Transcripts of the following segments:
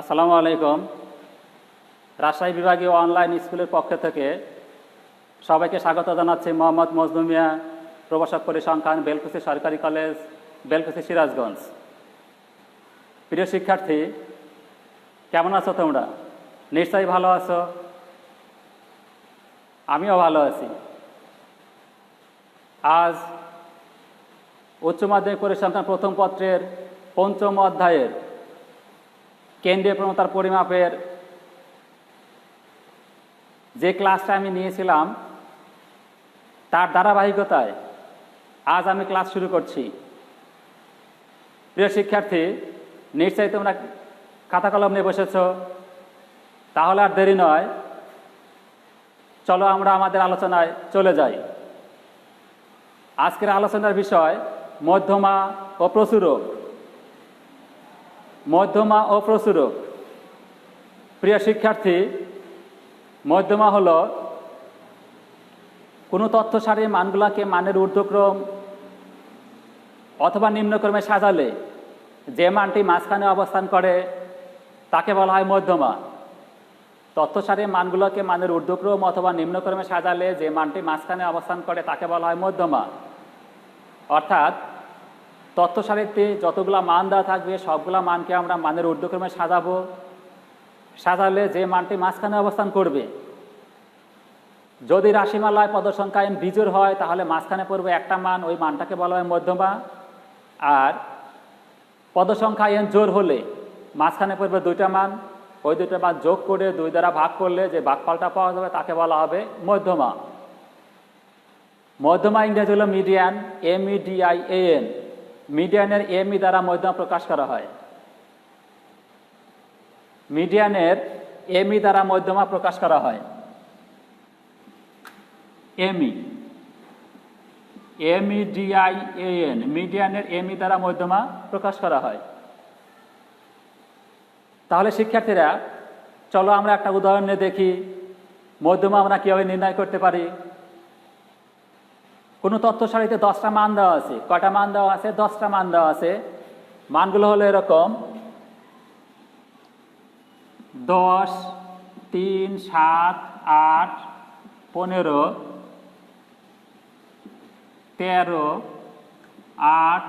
আসসালামু আলাইকুম। রাজশাহী বিভাগীয় অনলাইন স্কুলের পক্ষ থেকে সবাইকে স্বাগত জানাচ্ছি। মোহাম্মদ মজনু মিয়া, প্রভাষক পরিসংখ্যান, বেলকুচি সরকারি কলেজ, বেলকুচি, সিরাজগঞ্জ। প্রিয় শিক্ষার্থী, কেমন আছো তোমরা? নিশ্চয়ই ভালো আছো। আমিও ভালো আছি। আজ উচ্চ মাধ্যমিক পরিসংখ্যান প্রথম পত্রের পঞ্চম অধ্যায়ের কেন্দ্রীয় প্রবণতার পরিমাপের যে ক্লাসটা আমি নিয়েছিলাম তার ধারাবাহিকতায় আজ আমি ক্লাস শুরু করছি। প্রিয় শিক্ষার্থী, নিশ্চয়ই তোমরা খাতা কলম নিয়ে বসেছ। তাহলে আর দেরি নয়, চলো আমরা আমাদের আলোচনায় চলে যাই। আজকের আলোচনার বিষয় মধ্যমা ও প্রচুরক। মধ্যমা ও প্রচুরক। প্রিয় শিক্ষার্থী, মধ্যমা হলো কোনো তথ্য সারির মানগুলোকে মানের ঊর্ধ্বক্রম অথবা নিম্নক্রমে সাজালে যে মানটি মাঝখানে অবস্থান করে তাকে বলা হয় মধ্যমা। তথ্য সারির মানগুলোকে মানের ঊর্ধ্বক্রম অথবা নিম্নক্রমে সাজালে যে মানটি মাঝখানে অবস্থান করে তাকে বলা হয় মধ্যমা। অর্থাৎ তথ্য সারিতে যতগুলো মান দেওয়া থাকবে সবগুলো মানকে আমরা মানের ঊর্ধ্বক্রমে সাজাবো। সাজালে যে মানটি মাঝখানে অবস্থান করবে, যদি রাশিমালায় পদসংখ্যা n বিজোড় হয় তাহলে মাঝখানে পড়বে একটা মান, ওই মানটাকে বলা হয় মধ্যমা। আর পদসংখ্যা n জোড় হলে মাঝখানে পড়বে দুইটা মান, ওই দুইটা মান যোগ করে 2 দ্বারা ভাগ করলে যে ভাগফলটা পাওয়া যাবে তাকে বলা হবে মধ্যমা। মধ্যমা ইংরেজি হলো মিডিয়ান, MEDIAN। মিডিয়ানের এমই দ্বারা মধ্যমা প্রকাশ করা হয়। মিডিয়ানের এমই দ্বারা মধ্যমা প্রকাশ করা হয়। MEDIAN, মিডিয়ানের এমই দ্বারা মধ্যমা প্রকাশ করা হয়। তাহলে শিক্ষার্থীরা, চলো আমরা একটা উদাহরণ নিয়ে দেখি মধ্যমা আমরা কিভাবে নির্ণয় করতে পারি। কোনো তথ্য সারিতে 10টা মান দেওয়া আছে। কয়টা মান দেওয়া আছে? 10টা মান দেওয়া আছে। মানগুলো হলো এরকম: 10, 3, 7, 8, 15, 13, 8,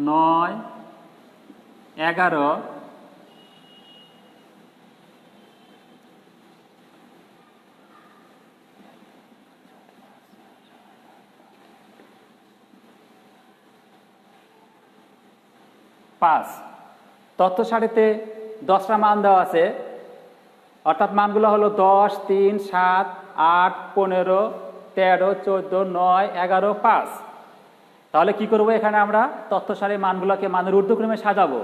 9, 11, 5। তথ্য সারিতে 10টা মান দেওয়া আছে, অর্থাৎ মানগুলো হলো 10, 3, 7, 8, 15, 13, 14, 9, 11, 5। তাহলে কি করব? এখানে আমরা তথ্য সারির মানগুলোকে মানের ঊর্ধ্বক্রমে সাজাবো।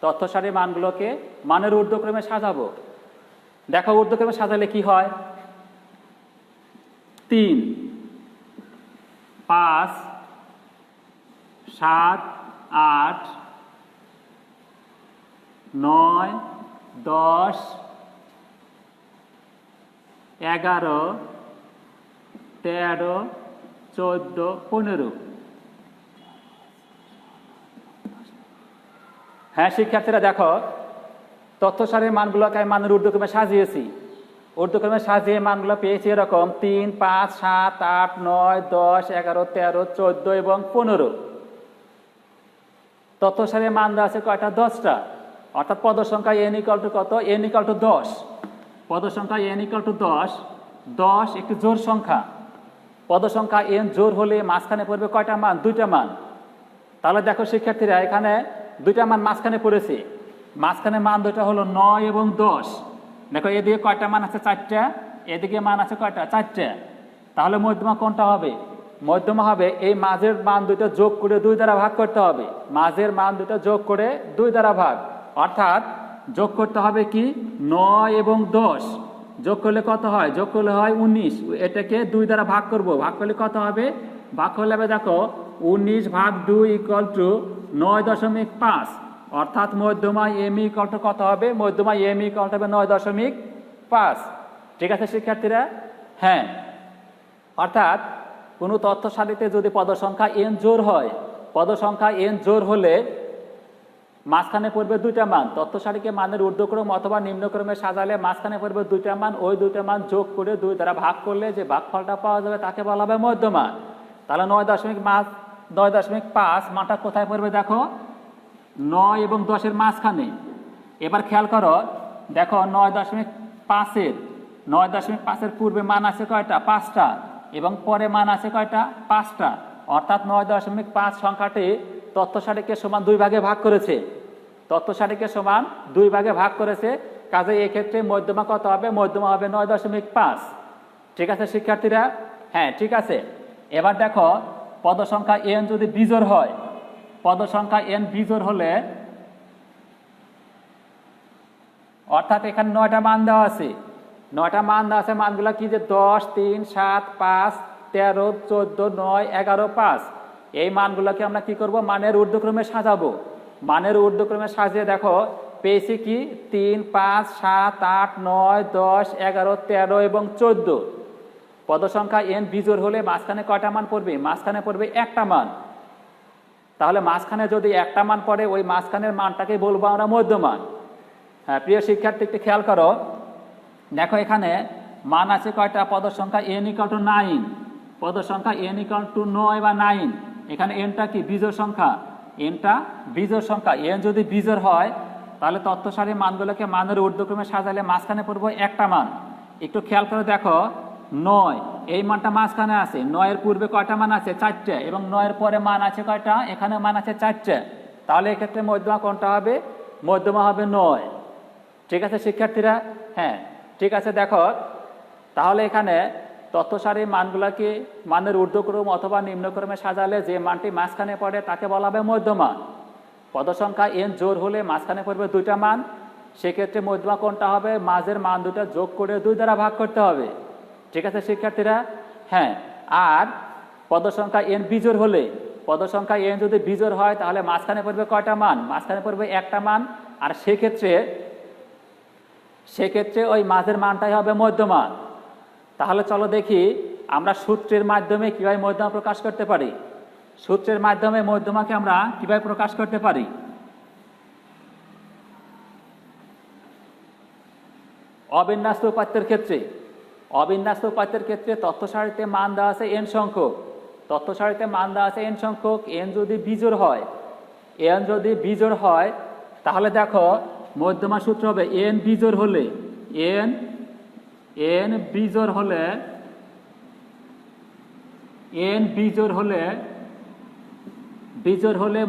তথ্য সারির মানগুলোকে মানের ঊর্ধ্বক্রমে সাজাবো। দেখো ঊর্ধ্বক্রমে সাজালে কি হয়: 3, 5, 7, 8, 9, 10, 11, 13, 14, 15। হ্যাঁ শিক্ষার্থীরা, দেখো তথ্য সারির মানগুলোকে আমি মানের ঊর্ধ্বক্রমে সাজিয়েছি। ঊর্ধ্বক্রমে সাজিয়ে মানগুলো পেয়েছি এরকম: 3, 5, 7, 8, 9, 10, 11, 13, 14 এবং 15। তথ্য সারির মান দেওয়া আছে কয়টা? 10টা। অর্থাৎ পদ সংখ্যা n = কত? n = 10। পদ সংখ্যা n = 10। 10 একটি জোড় সংখ্যা। পদ সংখ্যা n জোড় হলে মাঝখানে পড়বে কয়টা মান? 2টা মান। তাহলে দেখো শিক্ষার্থীরা, এখানে 2টা মান মাঝখানে পড়েছে। মাঝখানে মান দুটো হলো 9 এবং 10। দেখো এদিকে কয়টা মান আছে? 4টা। এদিকে মান আছে কয়টা? 4টা। তাহলে মধ্যমা কোনটা হবে? মধ্যমা হবে এই মাঝের মান দুটো যোগ করে 2 দ্বারা ভাগ করতে হবে। মাঝের মান দুটো যোগ করে 2 দ্বারা ভাগ, অর্থাৎ যোগ করতে হবে কি? 9 এবং 10 যোগ করলে কত হয়? যোগ করলে হয় 19। এটাকে 2 দ্বারা ভাগ করব। ভাগ করলে কত হবে? ভাগ করলে হবে, দেখো 19 ভাগ 2 = 9.5। অর্থাৎ মধ্যমা এমই কত হবে? মধ্যমা এমই হবে 9.5। ঠিক আছে শিক্ষার্থীরা? হ্যাঁ, অর্থাৎ কোনো তথ্য সারিতে যদি পদ সংখ্যা n জোড় হয়, পদ সংখ্যা n জোড় হলে মাঝখানে পড়বে দুইটা মান। তথ্য সারিকে মানের ঊর্ধ্বক্রম অথবা নিম্নক্রমে সাজালে মাঝখানে পড়বে দুইটা মান, ওই দুইটা মান যোগ করে 2 দ্বারা ভাগ করলে যে ভাগফলটা পাওয়া যাবে তাকে বলা হবে মধ্যমান। তাহলে 9.5 মানটা কোথায় পড়বে দেখো, 9 এবং 10-এর মাঝখানে। এবার খেয়াল করো, দেখো 9.5-এর পূর্বে মান আছে কয়টা, 5টা, এবং পরে মান আছে কয়টা, 5টা। অর্থাৎ 9.5 সংখ্যাটি তথ্য সারিকে সমান 2 ভাগে ভাগ করেছে। তথ্য সারিকে সমান 2 ভাগে ভাগ করেছে, কাজে এই ক্ষেত্রে মধ্যমা কত হবে, মধ্যমা হবে 9.5। ঠিক আছে শিক্ষার্থীরা? হ্যাঁ ঠিক আছে। এবার দেখো পদ সংখ্যা n যদি বিজোড় হয়, পদ সংখ্যা n বিজোড় হলে, অর্থাৎ এখানে 9টা মান দেওয়া আছে, 9টা মান দেওয়া আছে, মানগুলো কি যে 10, 3, 7, 5, 13, 14, 9, 11, 5। এই মানগুলোকে আমরা কি করব, মানের ঊর্ধ্বক্রমে সাজাবো। মানের ঊর্ধ্বক্রমে সাজিয়ে দেখো পেয়েছি কি 3, 5, 7, 8, 9, 10, 11, 13 এবং 14। পদ সংখ্যা n বিজোড় হলে মাঝখানে কয়টা মান পড়বে, মাঝখানে পড়বে একটা মান। তাহলে মাঝখানে যদি একটা মান পড়ে, ওই মাঝখানের মানটাকে বলবো আমরা মধ্যমান। হ্যাঁ প্রিয় শিক্ষার্থী একটু খেয়াল করো, দেখো এখানে মান আছে কয়টা, পদ সংখ্যা n = 9, পদ সংখ্যা n = 9 বা 9। এখানে nটা কি বিজোড় সংখ্যা, nটা বিজোড় সংখ্যা। n যদি বিজোড় হয় তাহলে তথ্য সারির মানগুলোকে মানের ঊর্ধ্বক্রমে সাজালে মাঝখানে পড়বে একটা মান। একটু খেয়াল করে দেখো 9, এই মানটা মাঝখানে আছে, 9-এর পূর্বে কয়টা মান আছে, 4টে, এবং 9-এর পরে মান আছে কয়টা, এখানে মান আছে 4টে। তাহলে এক্ষেত্রে মধ্যমা কোনটা হবে, মধ্যমা হবে 9। ঠিক আছে শিক্ষার্থীরা? হ্যাঁ ঠিক আছে। দেখো তাহলে এখানে তথ্য সারির মানগুলোকে মানের ঊর্ধ্বক্রম অথবা নিম্নক্রমে সাজালে যে মানটি মাঝখানে পড়ে তাকে বলা হবে মধ্যমান। পদ সংখ্যা n জোড় হলে মাঝখানে পড়বে দুইটা মান, সেক্ষেত্রে মধ্যমা কোনটা হবে, মাঝের মান দুটা যোগ করে 2 দ্বারা ভাগ করতে হবে। ঠিক আছে শিক্ষার্থীরা? হ্যাঁ। আর পদ সংখ্যা n বিজোড় হলে, পদ সংখ্যা n যদি বিজোড় হয় তাহলে মাঝখানে পড়বে কয়টা মান, মাঝখানে পড়বে একটা মান। আর সেক্ষেত্রে ওই মাঝের মানটাই হবে মধ্যমান। তাহলে চলো দেখি আমরা সূত্রের মাধ্যমে কিভাবে মধ্যমা প্রকাশ করতে পারি। সূত্রের মাধ্যমে মধ্যমাকে আমরা কিভাবে প্রকাশ করতে পারি। অবিন্যস্ত উপাত্তের ক্ষেত্রে তথ্য সারিতে মান দেওয়া আছে n সংখ্যক, তথ্য সারিতে মান দেওয়া আছে n সংখ্যক। n যদি বিজোড় হয় তাহলে দেখো মধ্যমা সূত্র হবে n বিজোড় হলে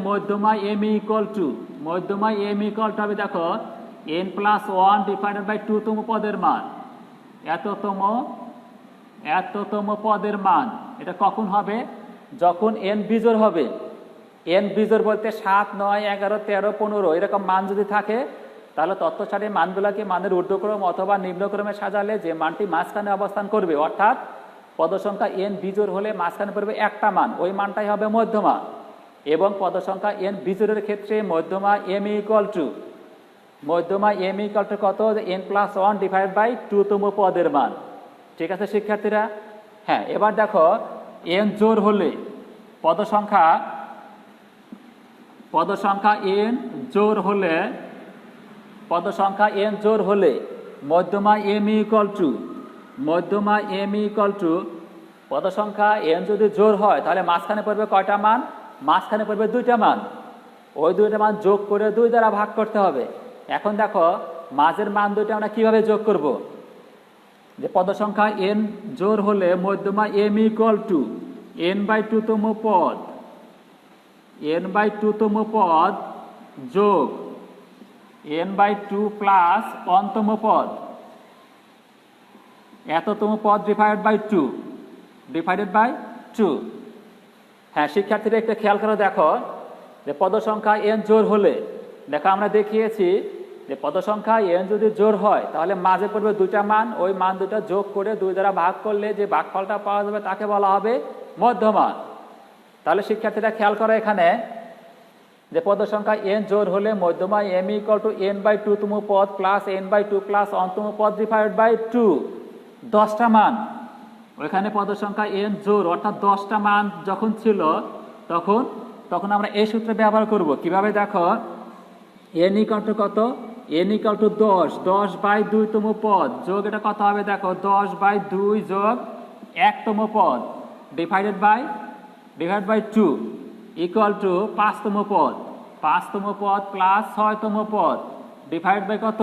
মধ্যমা m = হবে দেখো n+1 / 2তম পদের মান, এততম পদের মান। এটা কখন হবে, যখন n বিজোড় হবে। n বিজোড় বলতে 7, 9, 11, 13, 15 এরকম মান যদি থাকে তাহলে তথ্য সারির মানগুলোকে মানের ঊর্ধ্বক্রম অথবা নিম্নক্রমে সাজালে যে মানটি মাঝখানে অবস্থান করবে, অর্থাৎ পদ সংখ্যা n বিজোড় হলে মাঝখানে পড়বে একটা মান, ওই মানটাই হবে মধ্যমা। এবং পদ সংখ্যা n বিজোড়ের ক্ষেত্রে মধ্যমা m = কত, n+1 / 2তম পদের মান। ঠিক আছে শিক্ষার্থীরা? হ্যাঁ। এবার দেখো n জোড় হলে, পদ সংখ্যা n জোড় হলে মধ্যমা m = পদ সংখ্যা n যদি জোড় হয় তাহলে মাঝখানে পড়বে কয়টা মান, মাঝখানে পড়বে দুইটা মান, ওই দুইটা মান যোগ করে 2 দ্বারা ভাগ করতে হবে। এখন দেখো মাঝের মান দুইটা আমরা কিভাবে যোগ করব, যে পদ সংখ্যা n জোড় হলে মধ্যমা m = n/2তম পদ, n/2তম পদ যোগ n/2 প্লাস অন্তম পদ, এততম পদ ডিভাইডেড বাই 2। হ্যাঁ শিক্ষার্থীরা একটু খেয়াল করে দেখো যে পদ সংখ্যা n জোড় হলে, দেখো আমরা দেখিয়েছি যে পদ সংখ্যা n যদি জোড় হয় তাহলে মাঝে পড়বে দুইটা মান, ওই মান দুটা যোগ করে 2 দ্বারা ভাগ করলে যে ভাগফলটা পাওয়া যাবে তাকে বলা হবে মধ্যমান। তাহলে শিক্ষার্থীরা খেয়াল করো এখানে যে পদ সংখ্যা n জোড় হলে মধ্যমা m = n/2তম পদ প্লাস n/2 প্লাস অন্তম পদ ডিভাইডেড বাই 2, 10টা মান। ওইখানে পদ সংখ্যা n জোড় অর্থাৎ 10টা মান যখন ছিল তখন আমরা এই সূত্র ব্যবহার করব। কিভাবে দেখো, এন ইকুয়াল টু কত, এন ইকুয়াল টু 10, 10/2তম পদ যোগ এটা কত হবে দেখো 10/2 যোগ 1তম পদ ডিভাইডেড বাই 2 ইকুয়াল টু 5তম পদ, 5তম পদ প্লাস 6তম পদ ডিভাইড বাই কত,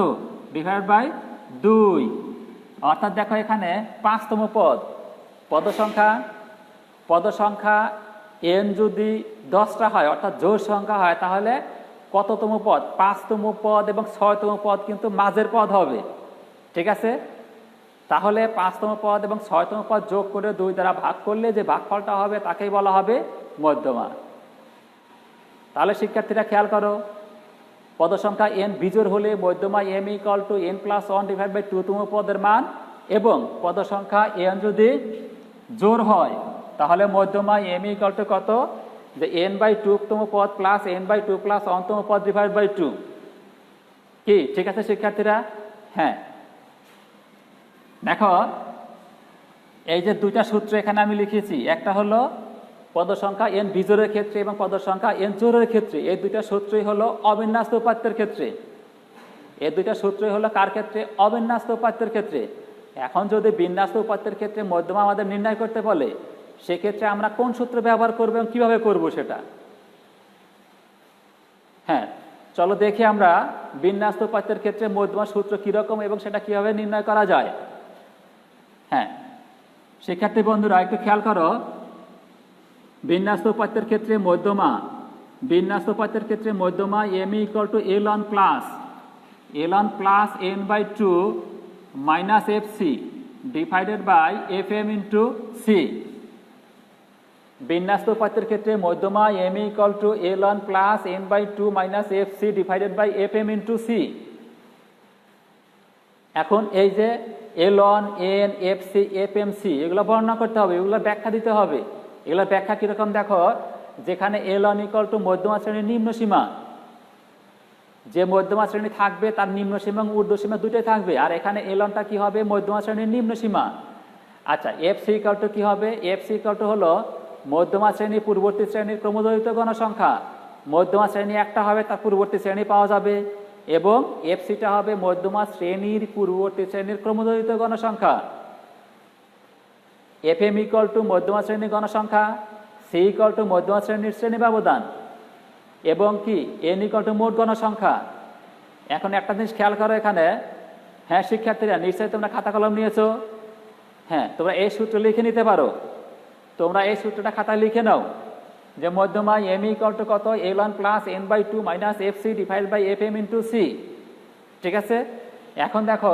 ডিভাইড বাই 2। অর্থাৎ দেখো এখানে 5তম পদ, পদ সংখ্যা এন যদি 10টা হয় অর্থাৎ জোড় সংখ্যা হয় তাহলে কততম পদ, 5তম পদ এবং 6তম পদ কিন্তু মাঝের পদ হবে। ঠিক আছে, তাহলে 5তম পদ এবং 6তম পদ যোগ করে 2 দ্বারা ভাগ করলে যে ভাগফলটা হবে তাকেই বলা হবে মধ্যমা। তাহলে শিক্ষার্থীরা খেয়াল করো, পদ সংখ্যা এন বিজোড় হলে মধ্যমা M equal to n+1 divide by 2তম পদের মান, এবং পদ সংখ্যা এন যদি জোড় হয় তাহলে মধ্যমা এম ইকুয়াল টু কত, যে n/2তম পদ প্লাস n/2 প্লাস 1তম পদ ডিভাইড বাই 2। কি ঠিক আছে শিক্ষার্থীরা? হ্যাঁ, দেখো এই যে দুইটা সূত্র এখানে আমি লিখেছি, একটা হলো পদ সংখ্যা এন বিজোড়ের ক্ষেত্রে এবং পদ সংখ্যা এন জোড়ের ক্ষেত্রে, এই দুইটা সূত্রই হলো অবিন্যস্ত উপাত্তের ক্ষেত্রে। এই দুইটা সূত্রই হলো কার ক্ষেত্রে, অবিন্যস্ত উপাত্তের ক্ষেত্রে। এখন যদি বিন্যস্ত উপাত্তের ক্ষেত্রে মধ্যমা আমাদের নির্ণয় করতে বলে, সেক্ষেত্রে আমরা কোন সূত্র ব্যবহার করব এবং কিভাবে করব সেটা। হ্যাঁ, চলো দেখি আমরা বিন্যস্ত উপাত্তের ক্ষেত্রে মধ্যমা সূত্র কিরকম এবং সেটা কিভাবে নির্ণয় করা যায়। হ্যাঁ শিক্ষার্থী বন্ধুরা একটু খেয়াল করো, বিন্যস্ত উপাত্তের ক্ষেত্রে মধ্যমা, বিন্যস্ত উপাত্তের ক্ষেত্রে মধ্যমা M equal to ln plus n/2 minus fc divided by fm into C. বিন্যস্ত উপাত্তের ক্ষেত্রে মধ্যমা m equal to ln plus n/2 minus fc divided by fm into C. এখন এই যে ln, n, fc, fm, c এগুলো বর্ণনা করতে হবে, এগুলো ব্যাখ্যা দিতে হবে। এগুলোর ব্যাখ্যা কিরকম দেখো, যেখানে ln ইকুয়াল টু মধ্যমা শ্রেণীর নিম্ন সীমা, যে মধ্যমা শ্রেণী থাকবে তার নিম্ন সীমা এবং ঊর্ধ্ব সীমা দুটোই থাকবে, আর এখানে lnটা কি হবে, মধ্যমা শ্রেণীর নিম্ন সীমা। আচ্ছা, fc ইকুয়াল টু কি হবে, fc ইকুয়াল টু হলো মধ্যমা শ্রেণী পূর্ববর্তী শ্রেণীর ক্রমদৈর্ঘ্য গণসংখ্যা। মধ্যমা শ্রেণী একটা হবে, তার পূর্ববর্তী শ্রেণী পাওয়া যাবে, এবং fcটা হবে মধ্যমা শ্রেণীর পূর্ববর্তী শ্রেণীর ক্রমদৈর্ঘ্য গণসংখ্যা। fm ইকুয়াল টু মধ্যমা শ্রেণীর গণসংখ্যা, c ইকুয়াল টু মধ্যমা শ্রেণীর শ্রেণী ব্যবধান, এবং কি n ইকুয়াল টু মোট গণসংখ্যা। এখন একটা জিনিস খেয়াল করো এখানে, হ্যাঁ শিক্ষার্থীরা নিশ্চয়ই তোমরা খাতা কলম নিয়েছো, হ্যাঁ তোমরা এই সূত্র লিখে নিতে পারো। তোমরা এই সূত্রটা খাতায় লিখে নাও যে মধ্যমা m ইকুয়াল টু কত, ln plus n/2 minus fc divide by fm into C. ঠিক আছে, এখন দেখো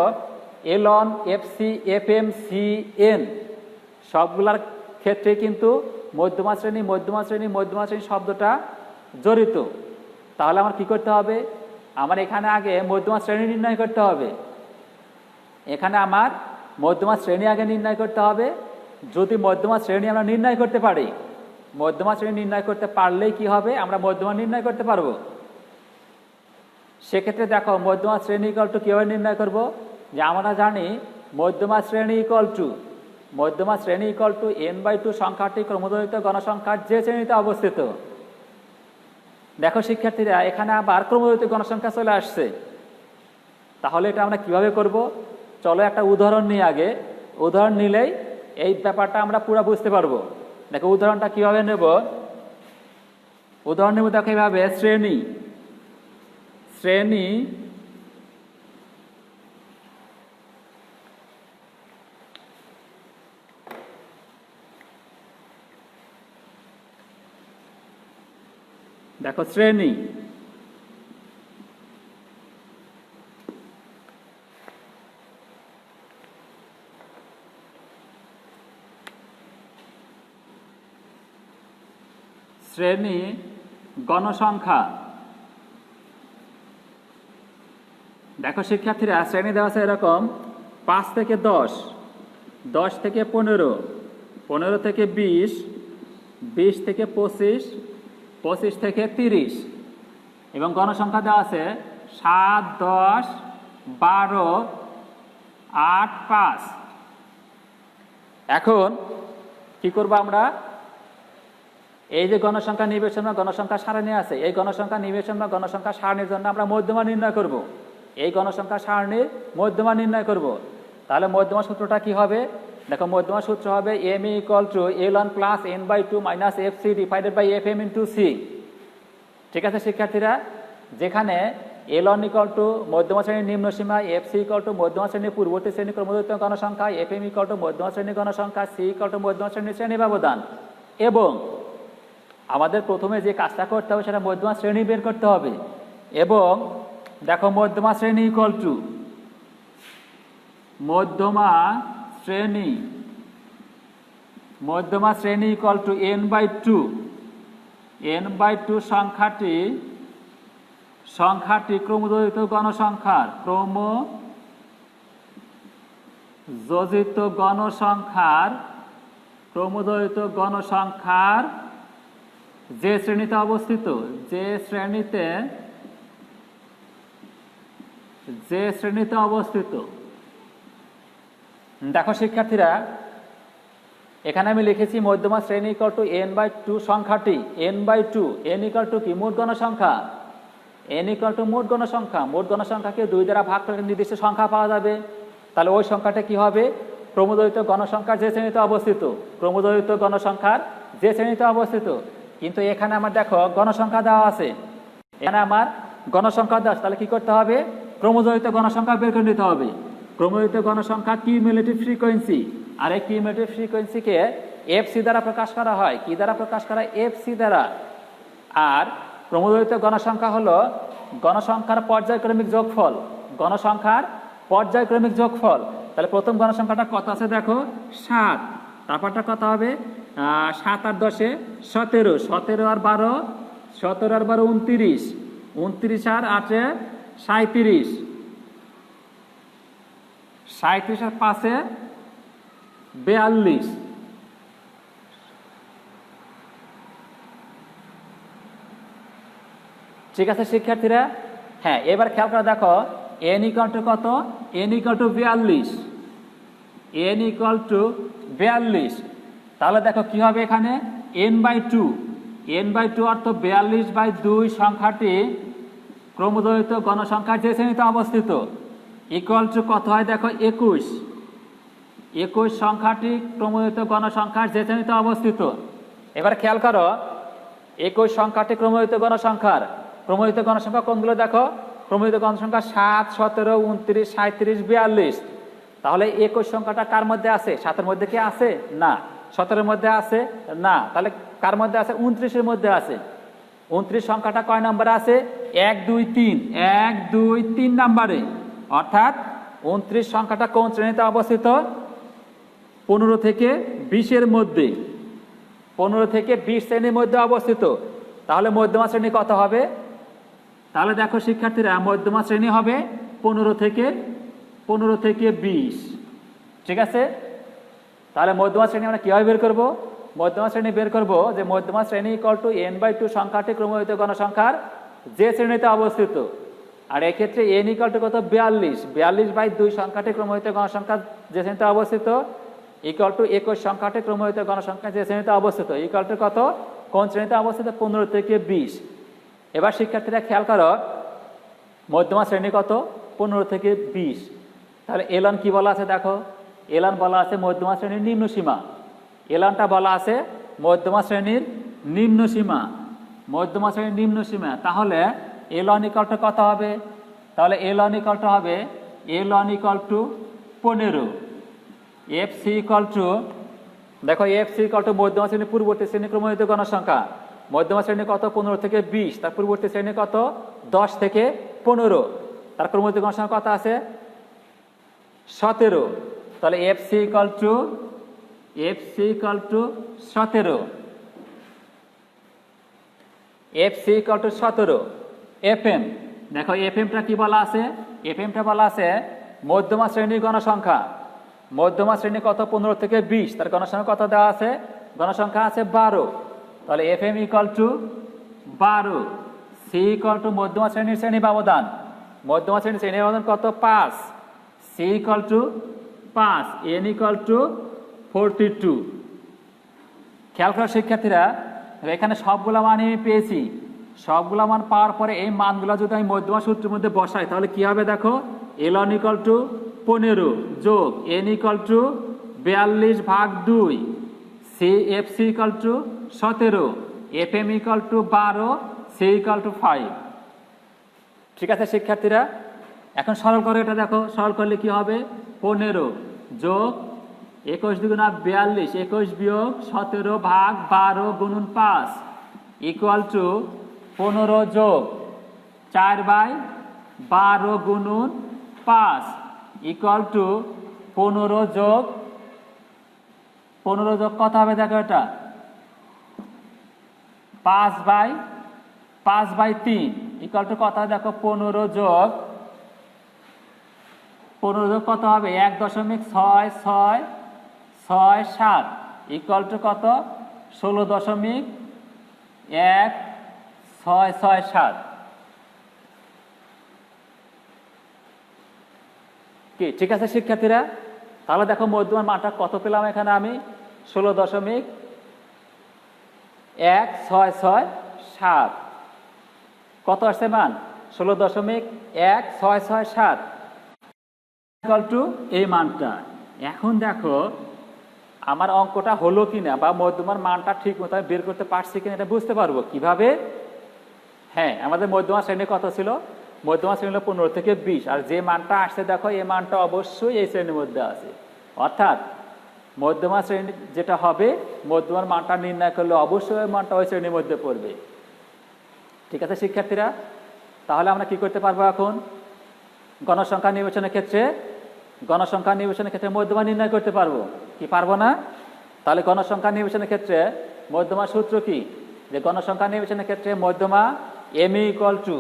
ln, fc, fm, cn সবগুলার ক্ষেত্রে কিন্তু মধ্যমা শ্রেণী শব্দটা জড়িত। তাহলে আমার কি করতে হবে, আমার এখানে আগে মধ্যমা শ্রেণী নির্ণয় করতে হবে। এখানে আমার মধ্যমা শ্রেণী আগে নির্ণয় করতে হবে। যদি মধ্যমা শ্রেণী আমরা নির্ণয় করতে পারি, মধ্যমা শ্রেণী নির্ণয় করতে পারলেই কি হবে, আমরা মধ্যমা নির্ণয় করতে পারবো। সেক্ষেত্রে দেখো মধ্যমা শ্রেণী ইকুয়াল টু কিভাবে নির্ণয় করব, যে আমরা জানি মধ্যমা শ্রেণী ইকুয়াল টু n/2 সংখ্যাটি ক্রমদৈর্ঘ্য গণসংখ্যার যে শ্রেণীতে অবস্থিত। দেখো শিক্ষার্থীরা এখানে আবার ক্রমদৈর্ঘ্য গণসংখ্যা চলে আসছে। তাহলে এটা আমরা কিভাবে করব, চলো একটা উদাহরণ নিই আগে। উদাহরণ নিলেই এই ব্যাপারটা আমরা পুরো বুঝতে পারবো। দেখো উদাহরণটা কিভাবে নেব, উদাহরণ নেব দেখো এইভাবে, শ্রেণী দেখো শ্রেণী গণসংখ্যা। দেখো শিক্ষার্থীরা শ্রেণী দেওয়া আছে এরকম 5 থেকে 10, 10 থেকে 15, 15 থেকে 20, 20 থেকে 25, 25 থেকে 30, এবং গণসংখ্যা দেওয়া আছে 7, 10, 12, 8, 5। এখন কি করব আমরা, এই যে গণসংখ্যা নির্বাচন বা গণসংখ্যা সারণী আছে, এই গণসংখ্যা নির্বাচন বা গণসংখ্যা সারণীর জন্য আমরা মধ্যমা নির্ণয় করব। এই গণসংখ্যা সারণীর মধ্যমা নির্ণয় করব। তাহলে মধ্যমা সূত্রটা কি হবে? দেখো মধ্যমা সূত্র হবে m equal to l1 plus n/2 minus fc divided by fm into c। ঠিক আছে শিক্ষার্থীরা, যেখানে l1 ইকুয়াল টু মধ্যমা শ্রেণীর নিম্ন সীমা, fc ইকুয়াল টু মধ্যমা শ্রেণীর পূর্ববর্তী শ্রেণীর ক্রমযুক্ত গণসংখ্যা, fm ইকুয়াল টু মধ্যমা শ্রেণীর গণসংখ্যা, c ইকুয়াল টু মধ্যমা শ্রেণীর শ্রেণী ব্যবধান। এবং আমাদের প্রথমে যে কাজটা করতে হবে সেটা মধ্যমা শ্রেণী বের করতে হবে। এবং দেখো মধ্যমা শ্রেণী ইকুয়াল টু মধ্যমা শ্রেণী ইকুয়াল টু n/2। n/2 সংখ্যাটি ক্রমযোজিত গণসংখ্যার যে শ্রেণীতে অবস্থিত, দেখো শিক্ষার্থীরা, এখানে আমি লিখেছি মধ্যমা শ্রেণী ইকুয়াল টু n/2 সংখ্যাটি। n/2, n ইকুয়াল টু কি? মোট গণসংখ্যা। n ইকুয়াল টু মোট গণসংখ্যা। মোট গণসংখ্যাকে 2 দ্বারা ভাগ করলে নির্দিষ্ট সংখ্যা পাওয়া যাবে। তাহলে ওই সংখ্যাটা কি হবে? ক্রমযোজিত গণসংখ্যার যে শ্রেণীতে অবস্থিত। কিন্তু এখানে আমার দেখো গণসংখ্যা দেওয়া আছে, তাহলে কি করতে হবে? ক্রমযোজিত গণসংখ্যা বের করে নিতে হবে। ক্রমযোজিত গণসংখ্যা কিউমুলেটিভ ফ্রিকোয়েন্সি, আর এই কিউমুলেটিভ ফ্রিকোয়েন্সিকে fc দ্বারা প্রকাশ করা হয়। কি দ্বারা প্রকাশ করা হয়? fc দ্বারা। আর ক্রমযোজিত গণসংখ্যা হলো গণসংখ্যার পর্যায়ক্রমিক যোগফল। তাহলে প্রথম গণসংখ্যাটা কত আছে দেখো? 7। তারপরটা কত হবে? 7 আর 10 17, 17 আর 12 29, 29 আর 8 37, 37 আর 5 42। ঠিক আছে শিক্ষার্থীরা? হ্যাঁ, এবার খেয়াল করে দেখো n ইকুয়াল টু কত? n equal to 42। n equal to 42। তাহলে দেখো কি হবে এখানে? n/2 অর্থ 42/2 সংখ্যাটি ক্রমযোজিত গণসংখ্যার যে শ্রেণীতে অবস্থিত ইকুয়াল টু কত হয় দেখো? 21। 21 সংখ্যাটি ক্রমযোজিত গণসংখ্যার যে শ্রেণীতে অবস্থিত। এবার খেয়াল করো 21 সংখ্যাটি ক্রমযোজিত গণসংখ্যা কোনগুলো দেখো? ক্রমযোজিত গণসংখ্যা 7, 17, 29, 37, 42। তাহলে 21 সংখ্যাটা কার মধ্যে আছে? 7-এর মধ্যে কি আছে? না। 17-এর মধ্যে আছে? না। তাহলে কার মধ্যে আছে? 29-এর মধ্যে আছে। 29 সংখ্যাটা কয় নম্বরে আছে? 1, 2, 3 নম্বরে। অর্থাৎ 29 সংখ্যাটা কোন শ্রেণীতে অবস্থিত? 15 থেকে 20-এর মধ্যে। 15 থেকে 20 শ্রেণীর মধ্যে অবস্থিত। তাহলে মধ্যমা শ্রেণী কত হবে? তাহলে দেখো শিক্ষার্থীরা, মধ্যমা শ্রেণী হবে 15 থেকে 20। ঠিক আছে? তাহলে মধ্যমা শ্রেণী আমরা কিভাবে বের করব? মধ্যমা শ্রেণী বের করব যে মধ্যমা শ্রেণী ইকুয়াল টু n/2 সংখ্যাটি ক্রমযোজিত গণসংখ্যার যে শ্রেণীতে অবস্থিত। আর এক্ষেত্রে n ইকুয়াল টু কত? 42/2 সংখ্যাটি ক্রমযোজিত গণসংখ্যার যে শ্রেণীতে অবস্থিত ইকুয়াল টু 21 সংখ্যাটি ক্রমযোজিত গণসংখ্যার যে শ্রেণীতে অবস্থিত ইকুয়াল টু কত? কোন শ্রেণীতে অবস্থিত? 15 থেকে 20। এবার শিক্ষার্থীরা খেয়াল করো মধ্যমা শ্রেণী কত? 15 থেকে 20। তাহলে l1 কি বলা আছে দেখো? l1 বলা আছে মধ্যমা শ্রেণীর নিম্ন সীমা। l1টা বলা আছে মধ্যমা শ্রেণীর নিম্ন সীমা। তাহলে l1 ইকুয়াল টু কত হবে? তাহলে l1 ইকুয়াল টু হবে l1 equal to 15। fc equal to দেখো fc ইকুয়াল টু মধ্যমা শ্রেণীর পূর্ববর্তী শ্রেণী ক্রমযোজিত গণসংখ্যা। মধ্যমা শ্রেণী কত? 15 থেকে 20। তার পূর্ববর্তী শ্রেণী কত? 10 থেকে 15। তার ক্রমযোজিত গণসংখ্যা কত আছে? 17। তাহলে fc equal to 17। fc equal to 17। fm দেখো fmটা কি বলা আছে? fmটা বলা আছে মধ্যমা শ্রেণীর গণসংখ্যা। মধ্যমা শ্রেণী কত? 15 থেকে 20। তার গণসংখ্যা কত দেওয়া আছে? গণসংখ্যা আছে 12। তাহলে fm equal to 12। c equal to মধ্যমা শ্রেণীর শ্রেণী ব্যবধান। মধ্যমা শ্রেণীর শ্রেণী ব্যবধান কত? 5। c equal to 5। n equal to 42। খেয়াল করো শিক্ষার্থীরা, এখানে সবগুলা মান আমি পেয়েছি, সবগুলা মান পাওয়ার পরে এই মানগুলো যদি আমি মধ্যমা সূত্রের মধ্যে বসাই তাহলে কি হবে দেখো, ln ইকুয়াল টু 15 যোগ n equal to 42/2, fc equal to 17, fm equal to 12, c equal to 5। ঠিক আছে শিক্ষার্থীরা, এখন সরল করে এটা দেখো, সরল করলে কি হবে, 15 যোগ 21 দুগুণা 42, 21 বিয়োগ 17/12 গুণন 5 ইকুয়াল টু 15 যোগ 4/12 গুণন 5 ইকুয়াল টু 15 যোগ কত হবে দেখো, এটা 5/3 ইকুয়াল টু কত হবে দেখো, 15 যোগ কত হবে 1.6667 ইকুয়াল টু কত, 16.1667। কি ঠিক আছে শিক্ষার্থীরা, তাহলে দেখো মধ্যমার মানটা কত পেলাম এখানে আমি, 16.1667। কত আসছে মান, 16.1667 ইকুয়াল টু এই মানটা। এখন দেখো আমার অঙ্কটা হলো কিনা বা মধ্যমার মানটা ঠিক মতো বের করতে পারছি কিনা এটা বুঝতে পারবো কিভাবে। হ্যাঁ, আমাদের মধ্যমা শ্রেণী কত ছিল, মধ্যমা শ্রেণী হলো 15 থেকে 20, আর যে মানটা আসছে দেখো এই মানটা অবশ্যই এই শ্রেণীর মধ্যে আছে। অর্থাৎ মধ্যমা শ্রেণী যেটা হবে, মধ্যমার মানটা নির্ণয় করলে অবশ্যই ওই মানটা ওই শ্রেণীর মধ্যে পড়বে। ঠিক আছে শিক্ষার্থীরা, তাহলে আমরা কি করতে পারবো এখন, গণসংখ্যা নির্বাচনের ক্ষেত্রে মধ্যমা নির্ণয় করতে পারবো কি পারবো না। তাহলে গণসংখ্যা নির্বাচনের ক্ষেত্রে মধ্যমা সূত্র কি, যে গণসংখ্যা নির্বাচনের ক্ষেত্রে মধ্যমা m equal to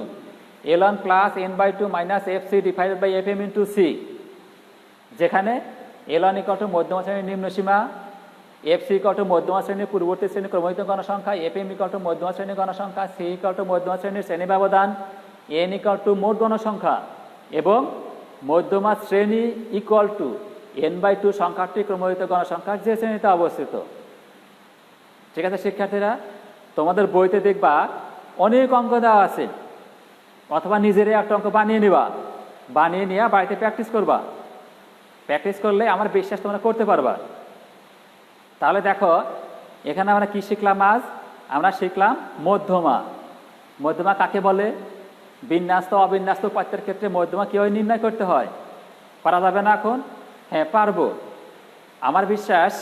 ln plus n/2 minus fc divided by fm into c, যেখানে ln ইকুয়াল টু মধ্যমা শ্রেণীর নিম্ন সীমা, fc ইকুয়াল টু মধ্যমা শ্রেণীর পূর্ববর্তী শ্রেণীর ক্রমহিত গণসংখ্যা, fm ইকুয়াল টু মধ্যমা শ্রেণীর গণসংখ্যা, c ইকুয়াল টু মধ্যমা শ্রেণীর শ্রেণী ব্যবধান, n ইকুয়াল টু মোট গণসংখ্যা এবং মধ্যমা শ্রেণী ইকুয়াল টু n/2 সংখ্যাটি ক্রমহিত গণসংখ্যার যে শ্রেণীতে অবস্থিত। ঠিক আছে শিক্ষার্থীরা, তোমাদের বইতে দেখবা অনেক অঙ্ক দেওয়া আছে, অথবা নিজেরাই একটা অঙ্ক বানিয়ে নিয়ে বাড়িতে প্র্যাকটিস করবা। প্র্যাকটিস করলে আমার বিশ্বাস তোমরা করতে পারবা। তাহলে দেখো এখানে আমরা কি শিখলাম, আজ আমরা শিখলাম মধ্যমা কাকে বলে, বিন্যস্ত অবিন্যস্ত উপাত্তের ক্ষেত্রে মধ্যমা কিভাবে নির্ণয় করতে হয়। পারা যাবে না এখন? হ্যাঁ পারবো। আমার বিশ্বাস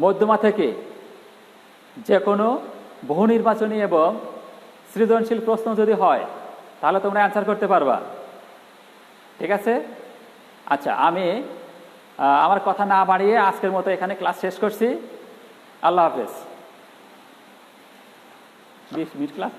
মধ্যমা থেকে যে কোনো বহু নির্বাচনী এবং সৃজনশীল প্রশ্ন যদি হয় তাহলে তোমরা অ্যান্সার করতে পারবা। ঠিক আছে, আচ্ছা আমি আমার কথা না বাড়িয়ে আজকের মতো এখানে ক্লাস শেষ করছি। আল্লাহ হাফেজ। 20 মিনিট ক্লাস।